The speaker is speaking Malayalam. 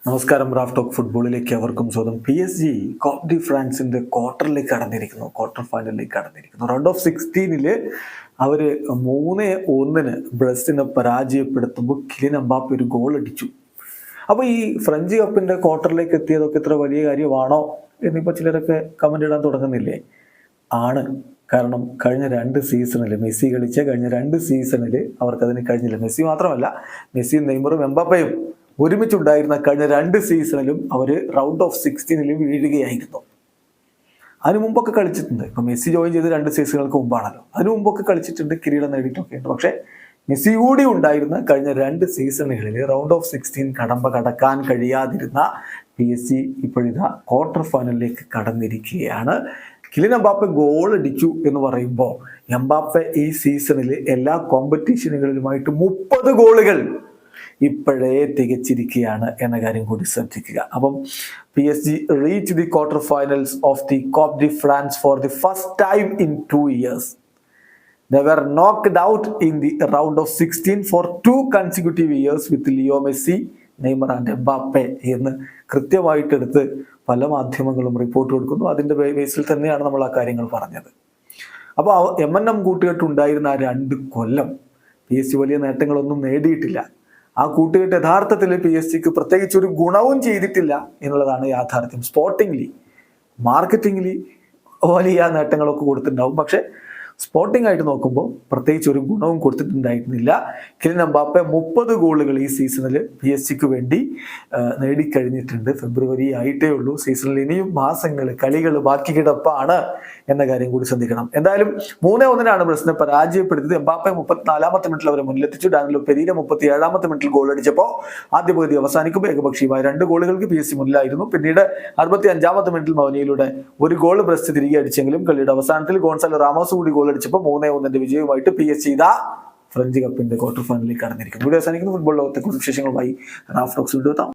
നമസ്കാരം. റാഫ് ടോക്ക് ഫുട്ബോളിലേക്ക് അവർക്കും സ്വാഗതം. PSG കോപ്പ് ഡി ഫ്രാൻസിന്റെ ക്വാർട്ടറിലേക്ക് കടന്നിരിക്കുന്നു, ക്വാർട്ടർ ഫൈനലിലേക്ക് കടന്നിരിക്കുന്നു. റൗണ്ട് ഓഫ് 16 അവർ 3-1 ബ്രസീലിനെ പരാജയപ്പെടുത്തുമ്പോൾ കിലിയൻ എംബാപ്പെ ഒരു ഗോൾ അടിച്ചു. അപ്പോൾ ഈ ഫ്രഞ്ച് കപ്പിന്റെ ക്വാർട്ടറിലേക്ക് എത്തിയതൊക്കെ ഇത്ര വലിയ കാര്യമാണോ എന്നിപ്പോൾ ചിലരൊക്കെ കമന്റ് ഇടാൻ തുടങ്ങുന്നില്ലേ? ആണ്. കാരണം കഴിഞ്ഞ 2 സീസണിൽ മെസ്സി കളിച്ച കഴിഞ്ഞ 2 സീസണിൽ അവർക്കതിന് കഴിഞ്ഞില്ല. മെസ്സി മാത്രമല്ല, മെസ്സിയും നെയ്മറും എംബാപ്പയും ഒരുമിച്ചുണ്ടായിരുന്ന കഴിഞ്ഞ 2 സീസണിലും അവർ റൗണ്ട് ഓഫ് 16 വീഴുകയായിരുന്നു. അതിനു മുമ്പൊക്കെ കളിച്ചിട്ടുണ്ട്. ഇപ്പം മെസ്സി ജോയിൻ ചെയ്ത് 2 സീസണുകൾക്ക് മുമ്പാണല്ലോ. അതിനു മുമ്പൊക്കെ കളിച്ചിട്ടുണ്ട്, കിരീടം നേടിയിട്ടൊക്കെ ഉണ്ട്. പക്ഷേ മെസ്സി കൂടി ഉണ്ടായിരുന്ന കഴിഞ്ഞ 2 സീസണുകളിൽ റൗണ്ട് ഓഫ് 16 കടക്കാൻ കഴിയാതിരുന്ന PSG ഇപ്പോഴിതാ ക്വാർട്ടർ ഫൈനലിലേക്ക് കടന്നിരിക്കുകയാണ്. കിലിയൻ എംബാപ്പെ ഗോൾ അടിച്ചു എന്ന് പറയുമ്പോൾ എംബാപ്പെ ഈ സീസണിൽ എല്ലാ കോമ്പറ്റീഷനുകളിലുമായിട്ട് 30 ഗോളുകൾ ഇപ്പോഴേ തികച്ചിരിക്കുകയാണ് എന്ന കാര്യം കൂടി ശ്രദ്ധിക്കുക. അപ്പം PSG reached the quarter finals of the Coupe de France for the first time in 2 years. They were knocked out in the round of 16 for 2 consecutive years with Leo Messi, Neymar and Mbappe എന്ന് കൃത്യമായിട്ടെടുത്ത് പല മാധ്യമങ്ങളും റിപ്പോർട്ട് കൊടുക്കുന്നു. അതിൻ്റെ ബേസിൽ തന്നെയാണ് നമ്മൾ ആ കാര്യങ്ങൾ പറഞ്ഞത്. അപ്പോൾ M&M കൂട്ടുകെട്ടുണ്ടായിരുന്ന ആ 2 കൊല്ലം PSG വലിയ നേട്ടങ്ങളൊന്നും നേടിയിട്ടില്ല. ആ കൂട്ടുകെട്ട് യഥാർത്ഥത്തിൽ PSG പ്രത്യേകിച്ച് ഒരു ഗുണവും ചെയ്തിട്ടില്ല എന്നുള്ളതാണ് യാഥാർത്ഥ്യം. സ്പോർട്ടിംഗ്ലി, മാർക്കറ്റിംഗ്ലി വലിയ നേട്ടങ്ങളൊക്കെ കൊടുത്തിട്ടുണ്ടാവും, പക്ഷെ സ്പോർട്ടിംഗ് ആയിട്ട് നോക്കുമ്പോൾ പ്രത്യേകിച്ച് ഒരു ഗുണവും കൊടുത്തിട്ടുണ്ടായിരുന്നില്ല. കിലിയൻ എംബാപ്പെ 30 ഗോളുകൾ ഈ സീസണിൽ PSG വേണ്ടി നേടിക്കഴിഞ്ഞിട്ടുണ്ട്. ഫെബ്രുവരി ആയിട്ടേ ഉള്ളൂ. സീസണിൽ ഇനിയും മാസങ്ങൾ, കളികൾ ബാക്കി കിടപ്പാണ് എന്ന കാര്യം കൂടി ശ്രദ്ധിക്കണം. എന്തായാലും 3-1 ബ്രസീലിനെ പരാജയപ്പെടുത്തിയത്. എംബാപ്പെ 34-ാമത്തെ മിനിറ്റിൽ അവരെ മുന്നിലെത്തിച്ചു. ഡാനിലോ പെരീര 37-ാമത്തെ മിനിറ്റിൽ ഗോൾ അടിച്ചപ്പോൾ ആദ്യ പകുതി അവസാനിക്കുമ്പോൾ ഏകപക്ഷീയമായ 2 ഗോളുകൾക്ക് PSG മുന്നിലായിരുന്നു. പിന്നീട് 65-ാമത്തെ മിനിറ്റിൽ മൗനിയിലൂടെ ഒരു ഗോൾ ബ്രസീൽ തിരികെ അടിച്ചെങ്കിലും കളിയുടെ അവസാനത്തിൽ ഗോൺസാലോ റാമോസ് കൂടി ഗോൾ അടിച്ചപ്പോൾ 3-1 വിജയവുമായിട്ട് PSG ഇതാ ഫ്രഞ്ച് കപ്പിന്റെ ക്വാർട്ടർ ഫൈനലിലേക്ക് കടന്നിരിക്കുന്നു. വീഡിയോ അവസാനിക്കുന്ന ഫുട്ബോൾ ലോകത്തെ കുറിച്ച് വിശേഷങ്ങളുമായി റാഫ് ടോക്സ് വീണ്ടും എത്താം.